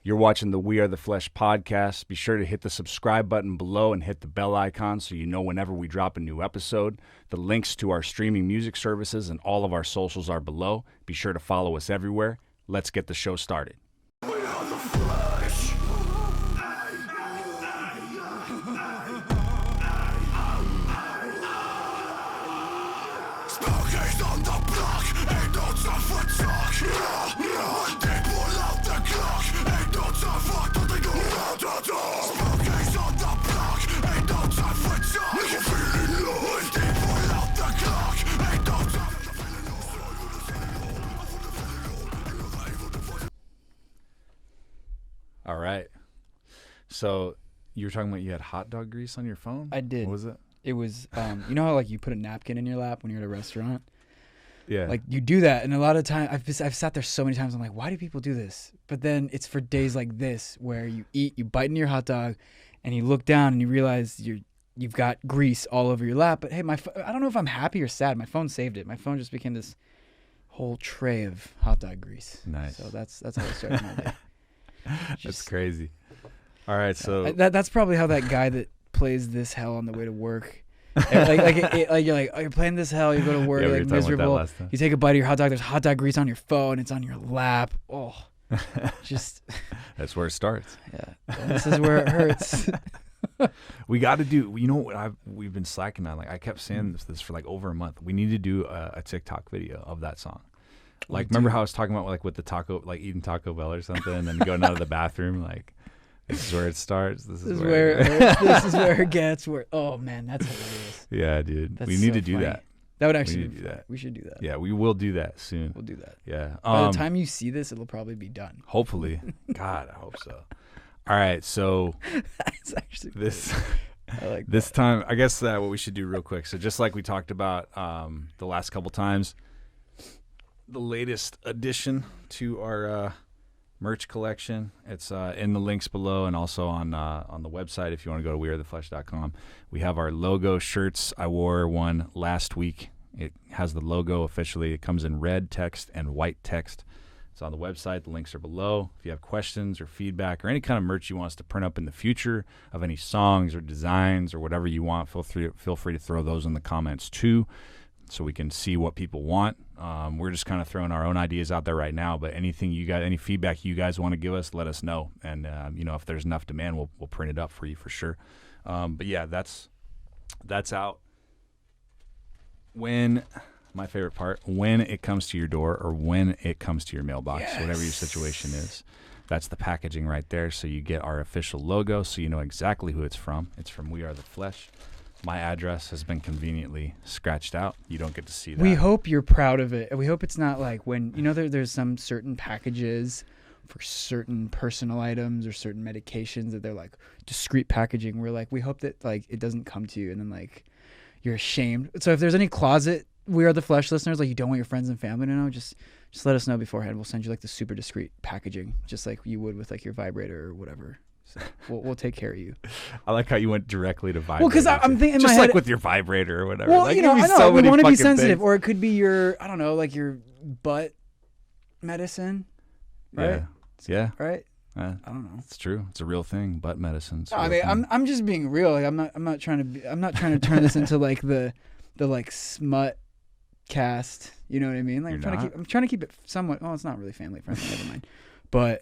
You're watching the We Are the Flesh podcast. Be sure to hit the subscribe button below and hit the bell icon so you know whenever we drop a new episode. The links to our streaming music services and all of our socials are below. Be sure to follow us everywhere. Let's get the show started. We are the Flesh. Smokies on the block, ain't no time for talk. When they pull out the clock, ain't no time for nothing around the door. Smokies on the block, ain't no time for talk. Make you feeling low. When they pull out the clock, ain't no time for All right. So you were talking about you had hot dog grease on your phone? I did. What was it? It was, you know how like you put a napkin in your lap when you're at a restaurant? Yeah. Like you do that, and a lot of time I've sat there so many times. I'm like, why do people do this? But then it's for days like this where you bite into your hot dog, and you look down and you realize you've got grease all over your lap. But hey, I don't know if I'm happy or sad. My phone saved it. My phone just became this whole tray of hot dog grease. Nice. So that's how I started my day. That's crazy. All right, so That's probably how that guy that plays This Hell on the way to work. Like you're like, oh, you're playing This Hell, you go to work, Yeah, we you're were like talking about that miserable. last time. You take a bite of your hot dog, there's hot dog grease on your phone, it's on your lap. Oh, just that's where it starts. yeah. This is where it hurts. We got to do, you know what we've been slacking on? Like I kept saying this for like over a month. We need to do a TikTok video of that song. Like, remember how I was talking about like with the taco, like eating Taco Bell or something, and then going out of the bathroom, like this is where it starts. This is where it hurts. This is where it gets. Oh man, that's hilarious. Yeah, dude. That's We need so to do funny. that. That would We actually need be to do fun. that. We should do that. Yeah, we will do that soon. We'll do that. Yeah. By the time you see this, it'll probably be done. Hopefully. God, I hope so. All right, so That's actually this I like this time, I guess what we should do real quick. So just like we talked about the last couple times, the latest addition to our merch collection. It's in the links below and also on the website if you want to go to wearetheflesh.com. We have our logo shirts. I wore one last week. It has the logo officially. It comes in red text and white text. It's on the website. The links are below. If you have questions or feedback or any kind of merch you want us to print up in the future of any songs or designs or whatever you want, feel free to throw those in the comments too, so we can see what people want. We're just kind of throwing our own ideas out there right now, but anything you guys, any feedback you guys want to give us, let us know. And if there's enough demand, we'll print it up for you for sure. But yeah, that's out. When my favorite part, when it comes to your door or when it comes to your mailbox, whatever your situation is, that's the packaging right there. So you get our official logo, so you know exactly who it's from. It's from We Are the Flesh. My address has been conveniently scratched out. You don't get to see that. We hope you're proud of it. We hope it's not like when, there's some certain packages for certain personal items or certain medications that they're like discreet packaging. We're like, we hope that like it doesn't come to you and then like you're ashamed. So if there's any closet We Are the Flesh listeners, like you don't want your friends and family to know, just let us know beforehand. We'll send you like the super discreet packaging, just like you would with like your vibrator or whatever. So we'll take care of you. I like how you went directly to vibrator. Well, because I'm thinking in just my head, like with your vibrator or whatever. well, like, I know, so we many want to be fucking sensitive, things. or it could be your, I don't know, like your butt medicine, right? Yeah. Right? Yeah. I don't know. It's true. It's a real thing. Butt medicine. No, I mean, I'm just being real. Like I'm not trying to turn this into like the like smut cast. You know what I mean? Like I'm trying to keep it somewhat. Oh, it's not really family friendly. Never mind. But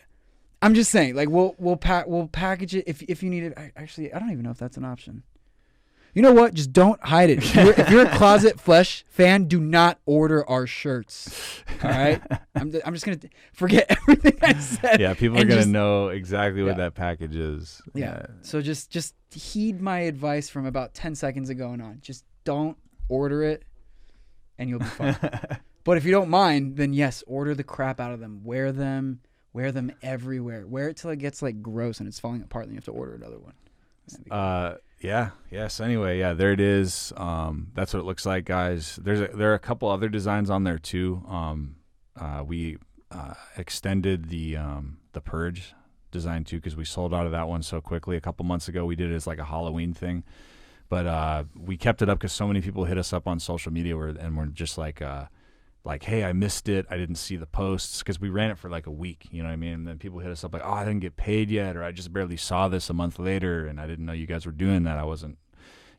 I'm just saying, like we'll package it if you need it. Actually, I don't even know if that's an option. You know what? Just don't hide it. If you're a Closet Flesh fan, do not order our shirts. All right? I'm just going to forget everything I said. Yeah, people are going to know exactly what that package is. Yeah. So just heed my advice from about 10 seconds ago and on. Just don't order it and you'll be fine. But if you don't mind, then yes, order the crap out of them. Wear them everywhere. Wear it till it gets like gross and it's falling apart, then you have to order another one. So anyway, there it is. That's what it looks like, guys. There are a couple other designs on there too. We extended the Purge design too because we sold out of that one so quickly a couple months ago. We did it as like a Halloween thing, but we kept it up because so many people hit us up on social media and we're just like, like, hey, I missed it. I didn't see the posts because we ran it for like a week. You know what I mean? And then people hit us up like, oh, I didn't get paid yet, or I just barely saw this a month later, and I didn't know you guys were doing that. I wasn't,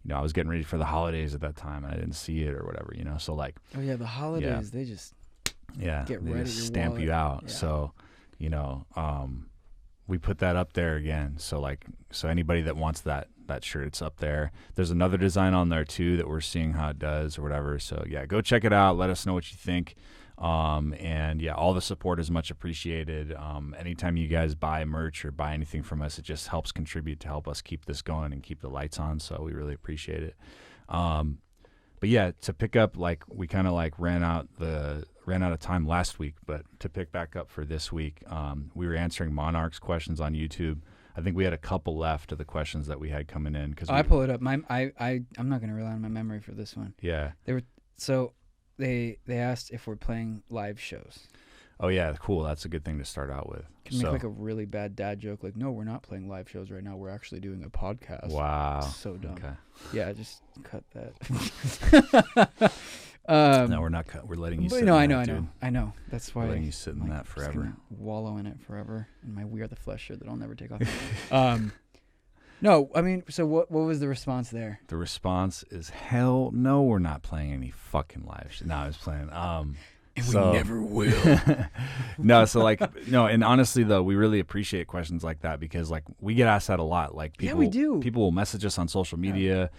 I was getting ready for the holidays at that time, and I didn't see it or whatever. So like, oh yeah, the holidays they just get right they at just your stamp wallet. you out. Yeah. So we put that up there again. So anybody that wants that shirt, it's up there. There's another design on there too that we're seeing how it does or whatever. So yeah, go check it out. Let us know what you think. And yeah, all the support is much appreciated. Anytime you guys buy merch or buy anything from us, it just helps contribute to help us keep this going and keep the lights on. So we really appreciate it. But yeah, to pick up, like we kind of like ran out of time last week, but to pick back up for this week, we were answering Monarch's questions on YouTube. I think we had a couple left of the questions that we had coming in. I pull it up. I'm not going to rely on my memory for this one. Yeah. They asked if we're playing live shows. Oh yeah, cool. That's a good thing to start out with. Can make like a really bad dad joke, like, no, we're not playing live shows right now. We're actually doing a podcast. Wow. So dumb. Okay. Yeah, just cut that. No, we're not. We're letting you. But sit no, in I that, know. dude. I know. That's why. We're letting you sit in that just forever. gonna wallow in it forever in my We Are the Flesh shirt that I'll never take off. No, I mean, so what was the response there? The response is hell no. We're not playing any fucking live shit. No, I was playing. And so, we never will. No, so like no, and honestly though, we really appreciate questions like that because like we get asked that a lot. Like people, we do. People will message us on social media.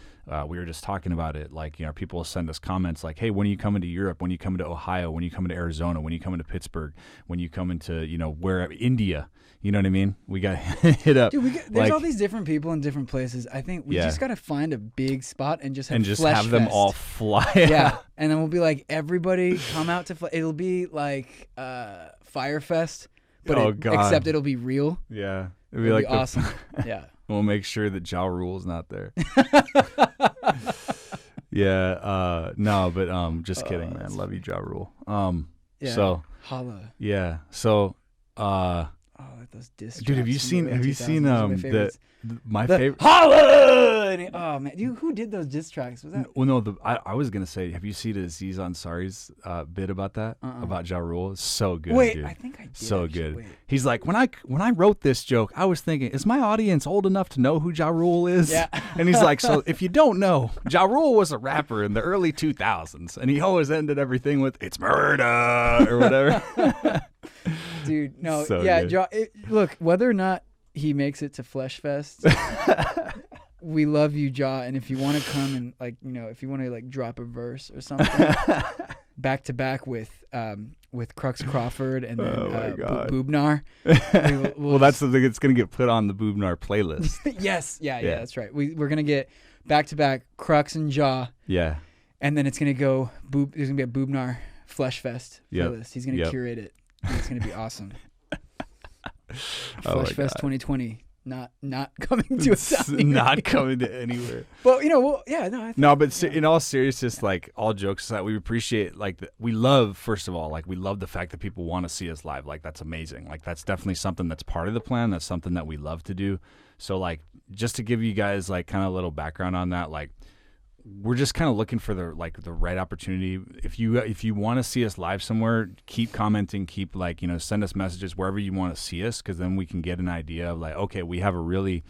We were just talking about it. Like people will send us comments like, "Hey, when are you coming to Europe? When are you coming to Ohio? When are you coming to Arizona? When are you coming to Pittsburgh? When are you coming to where India?" You know what I mean? We got hit up. Dude, there's all these different people in different places. I think we just got to find a big spot and just have them all fly. Yeah, and then we'll be like, everybody come out to. It'll be like Firefest, but except it'll be real. Yeah, it'll be awesome. Yeah, we'll make sure that Ja Rule's not there. Yeah, no, but just kidding, man. Love you, Ja Rule. Yeah. So holla. Yeah, so. Those diss dude, have you seen my favorite holla? Oh man, dude, who did those diss tracks? Was that? Well, no, I was gonna say, have you seen Aziz Ansari's bit about that about Ja Rule? It's so good. Wait, dude. I think I did. So actually. good. Wait. He's like, when I wrote this joke, I was thinking, is my audience old enough to know who Ja Rule is? Yeah. And he's like, so if you don't know, Ja Rule was a rapper in the early 2000s, and he always ended everything with "it's murder" or whatever. Dude, no, So yeah, good. look, whether or not he makes it to Flesh Fest, we love you, Ja. And if you want to come and if you want to drop a verse or something, back to back with Crux Crawford and then Boobnar. Well, that's the thing. It's gonna get put on the Boobnar playlist. Yes, yeah, that's right. We're gonna get back to back Crux and Ja. Yeah. And then it's gonna go. There's gonna be a Boobnar Flesh Fest playlist. He's gonna curate it. It's gonna be awesome. Flesh Fest 2020, not coming to us. Not coming to anywhere. But but in all seriousness, like all jokes aside, we appreciate we love, first of all, we love the fact that people want to see us live. Like that's amazing. Like that's definitely something that's part of the plan. That's something that we love to do. So just to give you guys kind of a little background on that, we're just kind of looking for the right opportunity. If you want to see us live somewhere, keep commenting, keep send us messages wherever you want to see us, because then we can get an idea of okay, we have a really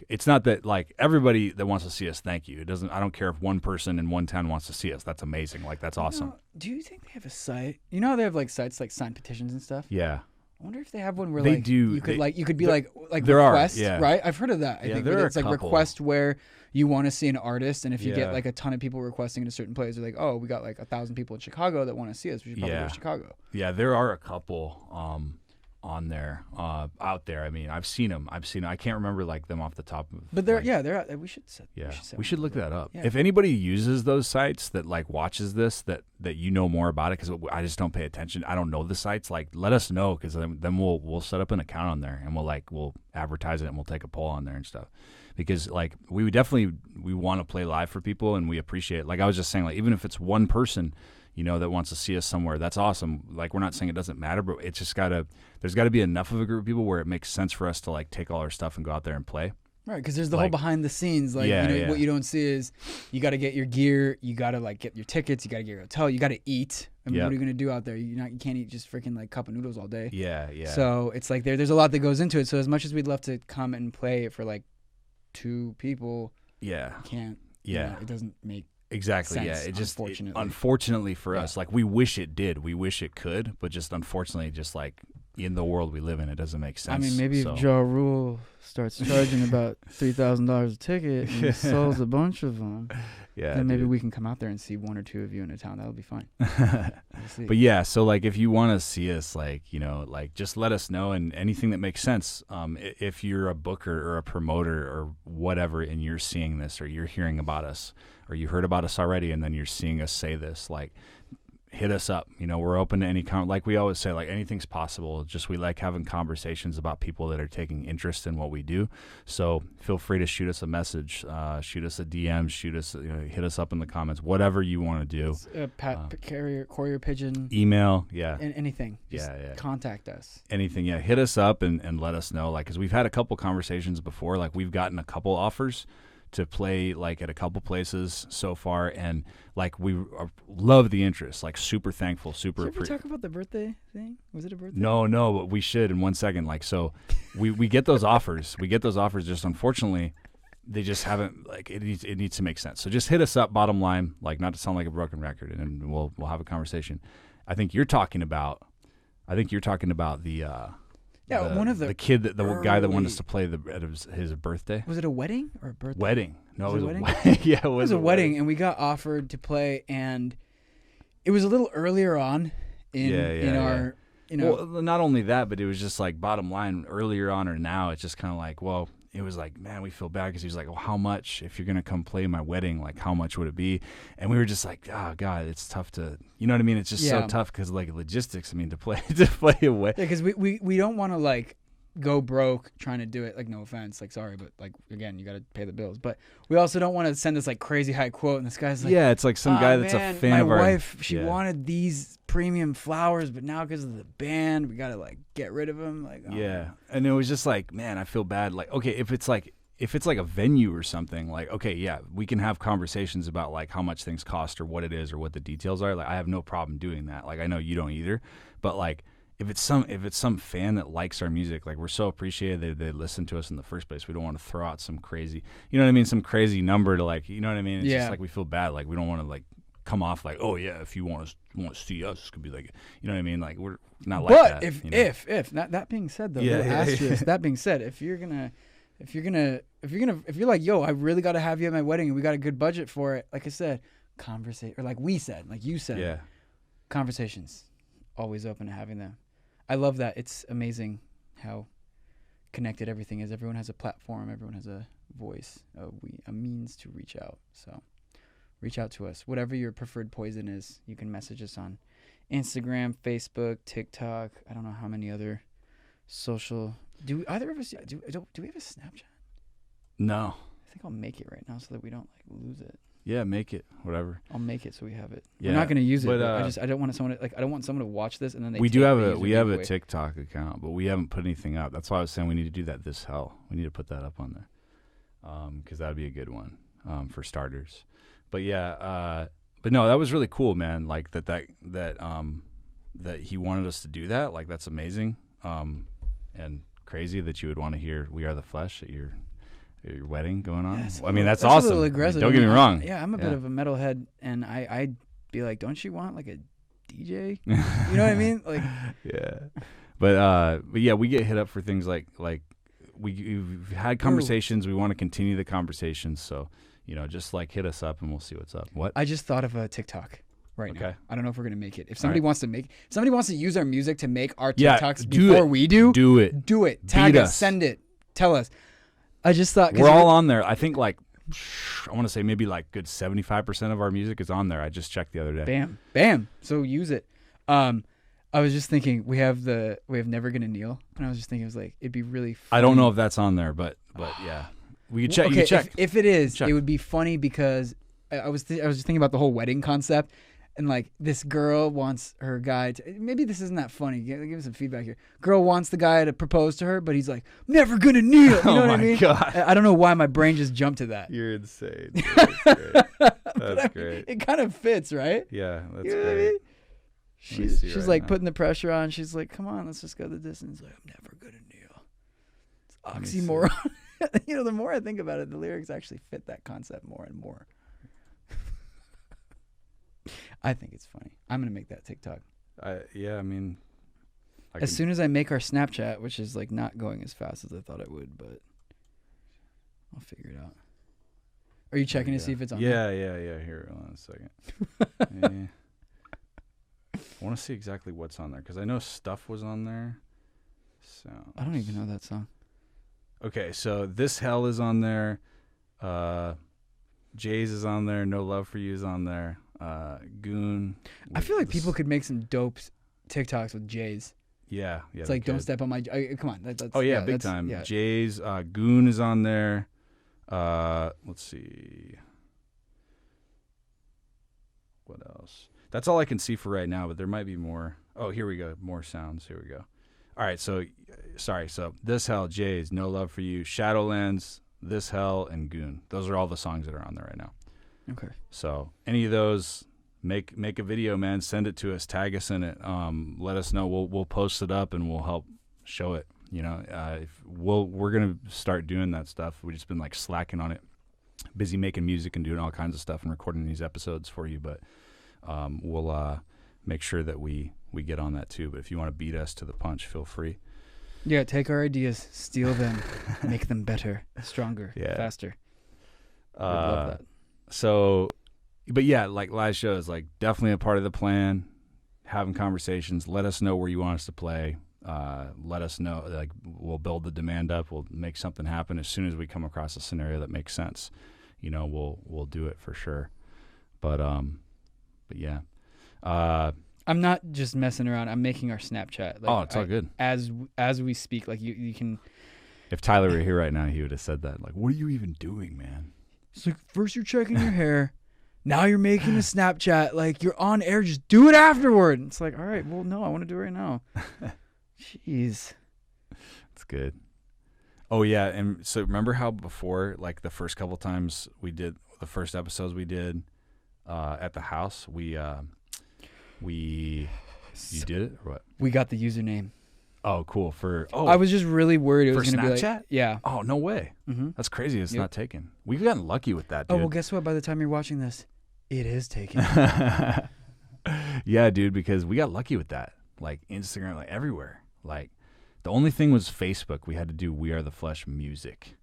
it's not that everybody that wants to see us, thank you. It doesn't. I don't care if one person in one town wants to see us. That's amazing. That's awesome. Do you think they have a site? You know how they have sites sign petitions and stuff? Yeah. I wonder if they have one where they do. You could be there request, are, right? I've heard of that. I think there it's are request where you want to see an artist, and if you get a ton of people requesting in a certain place, they're like, oh, we got 1,000 people in Chicago that want to see us. We should probably go to Chicago. Yeah, there are a couple on there, out there. I mean, I've seen them. I can't remember them off the top of. But they're out there. We should set. Yeah, we should look that up. Yeah. If anybody uses those sites that watches this, that you know more about it, because I just don't pay attention. I don't know the sites. Let us know, because then we'll set up an account on there, and we'll advertise it, and we'll take a poll on there and stuff. Because we want to play live for people, and we appreciate. I was just saying, even if it's one person, that wants to see us somewhere, that's awesome. We're not saying it doesn't matter, but it's just there's gotta be enough of a group of people where it makes sense for us to take all our stuff and go out there and play. Right, because there's the whole Like- behind the scenes. Like, Yeah, you know, yeah. what you don't see is you got to get your gear, you got to like get your tickets, you got to get your hotel, you got to eat. I mean, Yep. what are you gonna do out there? You can't eat just freaking like cup of noodles all day. Yeah, yeah. So it's like there's a lot that goes into it. So as much as we'd love to come and play it for like 2 people, yeah, can't. yeah. It doesn't make. Exactly. sense, Yeah. It just unfortunately. unfortunately for Yeah. us, like we wish it did. We wish it could, but just unfortunately, just like in the world we live in, it doesn't make sense. I mean, maybe so. if Ja Rule starts charging about $3,000 a ticket and he sells a bunch of them, yeah, then maybe dude. we can come out there and see 1 or 2 of you in a town. That'll be fine. We'll see. But yeah, so like if you want to see us, like, you know, like just let us know, and anything that makes sense. If you're a booker or a promoter or whatever, and you're seeing this or you're hearing about us or you heard about us already, and then you're seeing us say this, like, hit us up. You know, we're open to any like we always say, like anything's possible. Just we like having conversations about people that are taking interest in what we do. So feel free to shoot us a message, shoot us a DM, shoot us, hit us up in the comments, whatever you want to do. Courier pigeon, Email, yeah, anything. Just yeah. contact us. Anything, yeah. Hit us up and let us know, like, because we've had a couple conversations before. Like we've gotten a couple offers to play like at a couple places so far, and like we love the interest, like super thankful, Did you ever talk about the birthday thing? Was it a birthday? No, but we should in 1 second. Like, so we get those offers. We get those offers. Just unfortunately, they just haven't, like, it needs to make sense. So just hit us up, bottom line, like, not to sound like a broken record, and we'll have a conversation. I think you're talking about the one of the kid that the guy that wanted us early- to play at his birthday Was it a wedding or a birthday? wedding. No, Was it it was a a wedding? wedding. Yeah, It was a wedding, and we got offered to play, and it was a little earlier on in our, you know. Well, not only that, but it was just like, bottom line, earlier on or now, it's just kind of like, well, it was like, man, we feel bad, because he was like, well, how much, if you're going to come play my wedding, like, how much would it be? And we were just like, oh, God, it's tough to, you know what I mean? It's just so Yeah. tough because, like, logistics, I mean, to play a wedding. Yeah, because we don't want to like go broke trying to do it. Like, no offense, like, sorry, but like, again, you got to pay the bills. But we also don't want to send this like crazy high quote, and this guy's like, Yeah, it's like some guy that's man, a fan my of our wife, she yeah. wanted these premium flowers, but now because of the band, we gotta like get rid of them. Like, oh. Yeah, and it was just like, man, I feel bad. Like, okay, if it's like a venue or something, like, okay, yeah, we can have conversations about like how much things cost or what it is or what the details are. Like, I have no problem doing that. Like, I know you don't either, but like, if it's some fan that likes our music, like, we're so appreciated they listen to us in the first place. We don't want to throw out some crazy, you know what I mean, some crazy number to, like, you know what I mean? It's Yeah. just like, we feel bad. Like, we don't want to like come off like, oh yeah, if you want to see us, it's gonna be like, you know what I mean? Like, we're not like But that. if you know? if that being said though, Yeah, little yeah, asterisk, that being said, if you're like, yo, I really got to have you at my wedding and we got a good budget for it, like I said, conversation, or like we said, like you said, yeah. conversations, always open to having them. I love that. It's amazing how connected everything is. Everyone has a platform. Everyone has a voice, a means to reach out. So reach out to us. Whatever your preferred poison is, you can message us on Instagram, Facebook, TikTok. I don't know how many other social. Do either of us do we have a Snapchat? No. I think I'll make it right now so that we don't like lose it. Yeah, make it, whatever. I'll make it so we have it. Yeah, We're not going to use it. but, But I don't want someone to watch this and then We do have a TikTok account, but we haven't put anything up. That's why I was saying we need to do that this hell. We need to put that up on there, because that'd be a good one, for starters. But yeah, but no, that was really cool, man. Like that he wanted us to do that. Like, that's amazing, and crazy that you would want to hear "We Are the Flesh" at your wedding going on. Yeah, it's I mean, that's a awesome. little aggressive. Don't get me wrong. I'm a bit of a metalhead, and I'd be like, don't you want like a DJ? You know what I mean? Like, yeah, but yeah, we get hit up for things like we've had conversations. We want to continue the conversations, so just like hit us up and we'll see what's up. What? I just thought of a TikTok right now. Okay. I don't know if we're gonna make it. If somebody wants to use our music to make our Yeah, TikToks do before it. we do it. do it. Tag Beat us, us. send it, tell us. I just thought We're all on there. I think like I want to say maybe like good 75% of our music is on there. I just checked the other day. Bam. So use it. I was just thinking we have Never Gonna Kneel, and I was just thinking it was like it'd be really funny. I don't know if that's on there, but yeah, we could check. Okay, you can check. if it is, Check. it would be funny because I was just thinking about the whole wedding concept, and like this girl wants her guy to, maybe this isn't that funny. Give me some feedback here. Girl wants the guy to propose to her, but he's like, never gonna kneel. You know what I mean? God. I don't know why my brain just jumped to that. You're insane. That's great. That's great. It kind of fits, right? Yeah, that's You know what I great. mean? She's right like now. putting the pressure on. She's like, come on, let's just go the distance. Like, I'm never gonna kneel. Let me It's see. oxymoron. You know, the more I think about it, the lyrics actually fit that concept more and more. I think it's funny. I'm gonna make that TikTok Yeah, I mean, as soon as I make our Snapchat, which is like not going as fast as I thought it would, but I'll figure it out. Are you checking to see if it's on? Yeah. Here, hold on a second. Yeah. I want to see exactly what's on there because I know Stuff was on there. Sounds. I don't even know that song. Okay, so This Hell is on there. Jay's is on there. No Love for You is on there. Goon. I feel like people could make some dope TikToks with J's. Yeah. It's like, don't step on my. Come on. That's, Oh yeah, big that's- time. Yeah. Jay's Goon is on there. Let's see. What else? That's all I can see for right now, but there might be more. Oh, here we go. More sounds. Here we go. All right, so sorry. So This Hell, Jay's, No Love for You, Shadowlands, This Hell, and Goon. Those are all the songs that are on there right now. Okay. So any of those, make a video, man. Send it to us. Tag us in it. Let us know. We'll post it up and we'll help show it. You know, we're gonna start doing that stuff. We've just been like slacking on it, busy making music and doing all kinds of stuff and recording these episodes for you. But we'll make sure that we get on that too. But if you want to beat us to the punch, feel free. Yeah, take our ideas, steal them, make them better, stronger, Yeah. faster. I love that. So, but yeah, like live shows, like definitely a part of the plan. Having conversations. Let us know where you want us to play. Let us know. Like we'll build the demand up. We'll make something happen as soon as we come across a scenario that makes sense. You know, we'll do it for sure. But yeah. I'm not just messing around. I'm making our Snapchat. Like, It's all good. As we speak, like you can. If Tyler were here right now, he would have said that. Like, what are you even doing, man? It's like first you're checking your hair, now you're making a Snapchat. Like you're on air, just do it afterward. It's like, all right, well, no, I want to do it right now. Jeez. That's good. Oh yeah, and so remember how before, like the first couple times we did the first episodes we did at the house, you did it or what? We got the username. Oh, cool. I was just really worried it was for going to be Snapchat? like, yeah. Oh, no way. Mm-hmm. That's crazy. It's Yep. not taken. We've gotten lucky with that, dude. Oh, well, guess what? By the time you're watching this, it is taken. Yeah, dude, because we got lucky with that. Like Instagram, like everywhere. Like the only thing was Facebook. We had to do We Are the Flesh music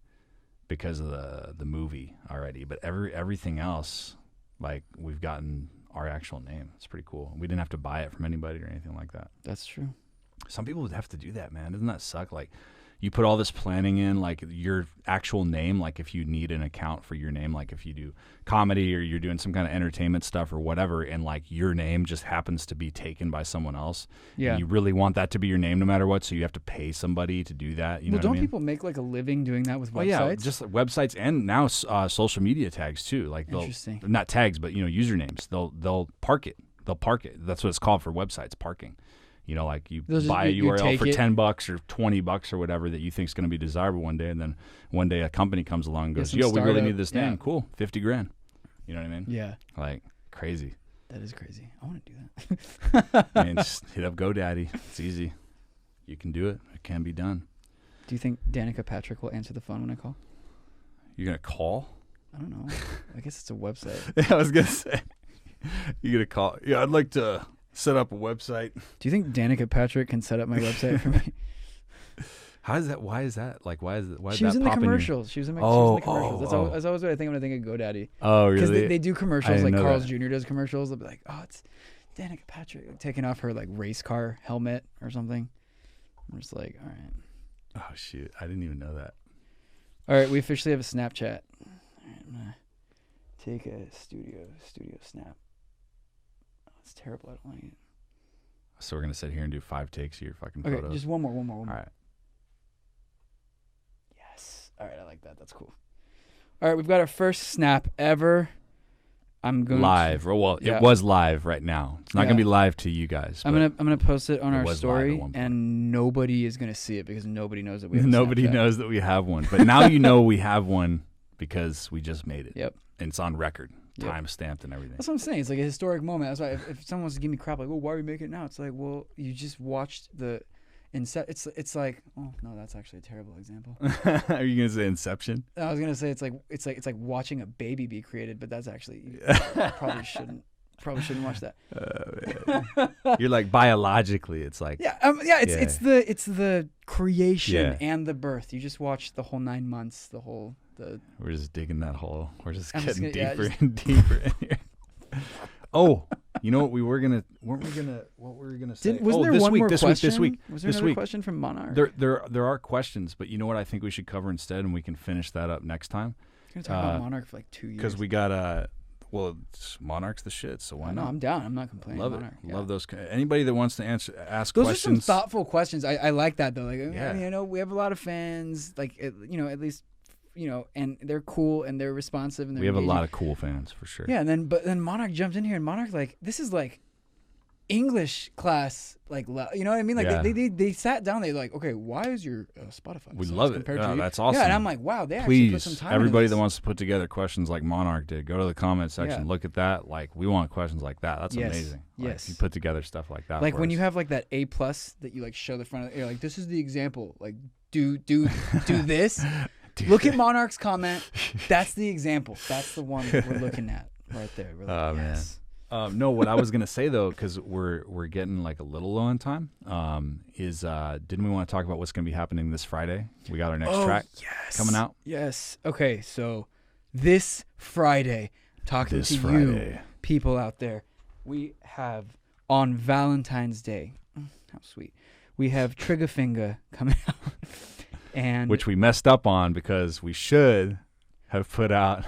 because of the movie already. But everything else, like we've gotten our actual name. It's pretty cool. We didn't have to buy it from anybody or anything like that. That's true. Some people would have to do that, man. Doesn't that suck? Like, you put all this planning in, like your actual name, like if you need an account for your name, like if you do comedy or you're doing some kind of entertainment stuff or whatever, and like your name just happens to be taken by someone else. Yeah. And you really want that to be your name no matter what, so you have to pay somebody to do that. You know Well, what don't I mean? people make like a living doing that with websites? Oh yeah, just like websites and now social media tags too. Like they'll Interesting. not tags, but usernames. They'll park it. They'll park it. That's what it's called for websites, parking. You know, like you They'll just- buy a you URL take for it. $10 or $20 or whatever that you think is going to be desirable one day, and then one day a company comes along and goes, some "Yo, we really startup, need this name. yeah. Cool, $50,000." You know what I mean? Yeah, Like crazy. that is crazy. I want to do that. I mean, just hit up GoDaddy. It's easy. You can do it. It can be done. Do you think Danica Patrick will answer the phone when I call? You're gonna call? I don't know. I guess it's a website. I was gonna say. You're gonna call? Yeah, I'd like to set up a website. Do you think Danica Patrick can set up my website for me? How is that? Why is that? Like, why is it? Why She was that in the pop in your- commercials. She was in the commercials. Oh. That's always what I think when I think of GoDaddy. Oh, Because really? they do I commercials didn't like know Carl's that. Jr. does commercials. They'll be like, oh, it's Danica Patrick like, taking off her like race car helmet or something. I'm just like, all right. Oh shoot! I didn't even know that. All right, we officially have a Snapchat. All right, I'm going to take a studio snap. Oh, it's terrible. I don't like it. So we're gonna sit here and do 5 takes of your fucking Okay, photos. just one more. All right. Yes. All right, I like that. That's cool. All right, we've got our first snap ever. I'm going live. Well, Yeah. it was live right now. It's not Yeah. gonna be live to you guys. I'm gonna post it on it our was live at story, one point. and nobody is gonna see it because nobody knows that we have a Nobody Snapchat. knows that we have one, but now you know we have one because we just made it. Yep. And it's on record, Yep. time stamped and everything. That's what I'm saying. It's like a historic moment. That's why if someone wants to give me crap, like, well, why are we making it now? It's like, well, you just watched the It's like, oh no, that's actually a terrible example. Are you gonna say Inception? I was gonna say it's like watching a baby be created, but that's actually you probably shouldn't watch that. You're like biologically, it's like It's the creation Yeah. and the birth. You just watch the whole 9 months, we're just digging that hole. We're just I'm just getting gonna- yeah, deeper just- and deeper in here. Oh, you know what we were gonna? What were we gonna say? Wasn't there this one week, more this question? week, this week, Was there this another week. question from Monarch? There are questions, but you know what I think we should cover instead, and we can finish that up next time. We're gonna talk about Monarch for like 2 years. Because we got Monarch's the shit, so why No, not? I'm down. I'm not complaining. Love Monarch. it. Yeah. Love those. Anybody that wants to ask Those questions. are some thoughtful questions. I like that though. Like, Yeah. I mean, I know we have a lot of fans. Like, at least, and they're cool and they're responsive and they're we have a engaging. lot of cool fans for sure. Yeah, but then Monarch jumped in here, and Monarch, like, this is like English class, like, you know what I mean? Like, Yeah. they sat down, they're like, okay, why is your Spotify? We size love it. compared Yeah, to you? that's awesome. Yeah, and I'm like, wow, they actually put some Please, time everybody into that this. wants to put together questions like Monarch did, go to the comment section. Yeah. Look at that. Like, we want questions like that. That's Yes. amazing. Like, Yes. you put together stuff like that. Like for when us. you have like that A+ that you like show the front of, you're like, this is the example. Like, do this. Look at Monarch's comment. That's the example. That's the one that we're looking at right there. We're like, Oh, man. yes. No, what I was gonna say though, because we're getting like a little low on time, is didn't we want to talk about what's gonna be happening this Friday? We got our next track coming out. Yes. Okay, so this Friday, talking This to you Friday. people out there, we have on Valentine's Day. How sweet. We have Triggerfinger coming out. And Which we messed up on because we should have put out.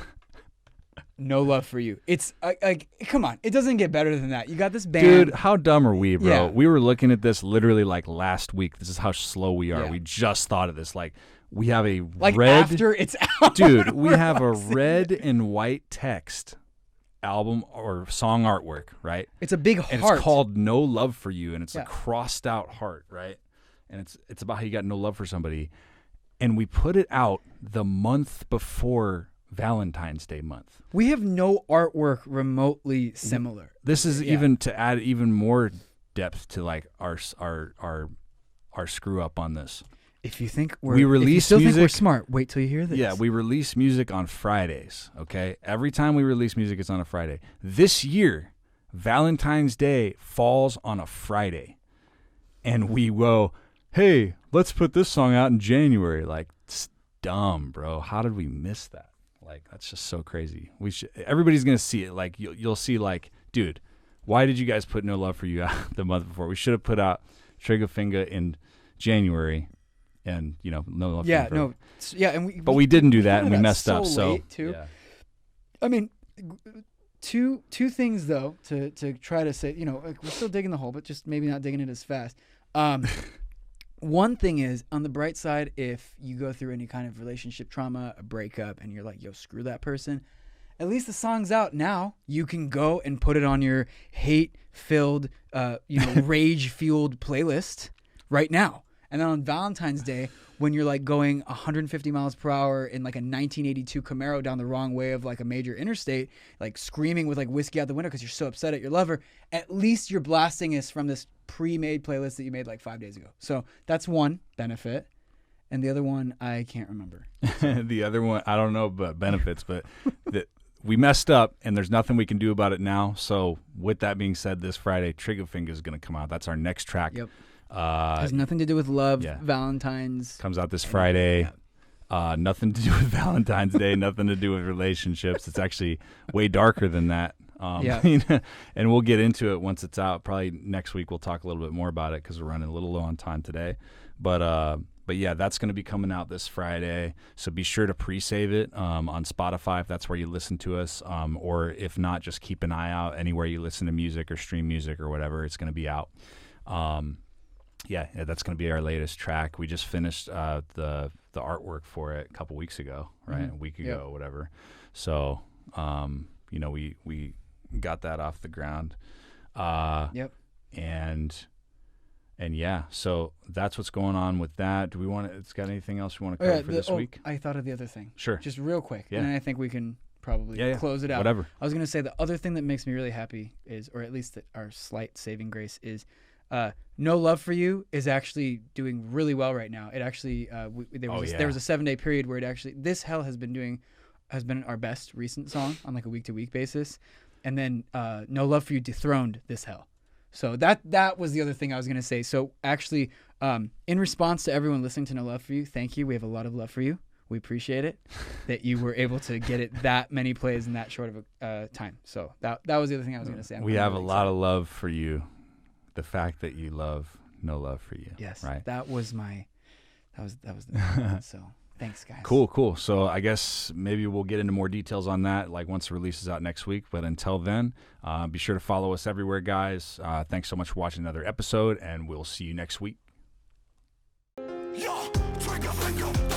No Love for You. It's like, come on, it doesn't get better than that. You got this band. Dude, how dumb are we, bro? Yeah. We were looking at this literally like last week. This is how slow we are. Yeah. We just thought of this. Like, we have a like red. after it's out. Dude, we have a red and white text album or song artwork, right? It's a big heart. And it's called No Love for You, and it's Yeah. a crossed out heart, right? And it's about how you got no love for somebody. And we put it out the month before Valentine's Day month. We have no artwork remotely similar. This is Yeah. even to add even more depth to like our screw up on this. If you think we're We if you release still think we're music- smart, wait till you hear this. Yeah, we release music on Fridays, okay? Every time we release music, it's on a Friday. This year, Valentine's Day falls on a Friday. And we go, hey, let's put this song out in January. Like, it's dumb, bro. How did we miss that? Like, that's just so crazy. Everybody's going to see it. Like, you'll see, like, dude, why did you guys put No Love for You out the month before? We should have put out Triggerfinger in January. And No Love. Yeah, for You. and But we didn't do that, put and we it out messed up. so So late, too. yeah. I mean, two things though to try to say. Like, we're still digging the hole, but just maybe not digging it as fast. One thing is, on the bright side, if you go through any kind of relationship trauma, a breakup, and you're like, yo, screw that person, at least the song's out now. You can go and put it on your hate-filled, rage-fueled playlist right now. And then on Valentine's Day, when you're like going 150 miles per hour in like a 1982 Camaro down the wrong way of like a major interstate, like screaming with like whiskey out the window because you're so upset at your lover, at least you're blasting us from this pre-made playlist that you made like 5 days ago. So that's one benefit. And the other one, I can't remember. The other one, I don't know about benefits, but we messed up, and there's nothing we can do about it now. So with that being said, this Friday, Triggerfinger is going to come out. That's our next track. Yep. Has nothing to do with love, yeah. Valentine's. Comes out this Friday. Nothing to do with Valentine's Day, nothing to do with relationships. It's actually way darker than that. And we'll get into it once it's out. Probably next week we'll talk a little bit more about it because we're running a little low on time today. But yeah, that's going to be coming out this Friday. So be sure to pre-save it on Spotify if that's where you listen to us. Or if not, just keep an eye out anywhere you listen to music or stream music or whatever. It's going to be out. Yeah, that's going to be our latest track. We just finished the artwork for it a couple weeks ago, right? Mm-hmm. A week ago, whatever. So, we got that off the ground. Yep. And yeah, so that's what's going on with that. Do we want to? It's got anything else we want to cover for this week? I thought of the other thing. Sure. Just real quick, Yeah. and then I think we can probably close it out. Whatever. I was gonna say the other thing that makes me really happy is, or at least our slight saving grace is, No Love for You is actually doing really well right now. It actually there was a 7-day period where This Hell has been our best recent song on like a week-to-week basis, and then No Love for You dethroned This Hell. So that was the other thing I was gonna say. So actually, in response to everyone listening to No Love for You, thank you. We have a lot of love for you. We appreciate it that you were able to get it that many plays in that short of a time. So that was the other thing I was gonna say. We have a lot of love for you. The fact that you love No Love for You. Yes. Right. That was the so thanks guys. Cool. So I guess maybe we'll get into more details on that like once the release is out next week. But until then, be sure to follow us everywhere, guys. Thanks so much for watching another episode, and we'll see you next week. Yeah, trigger finger.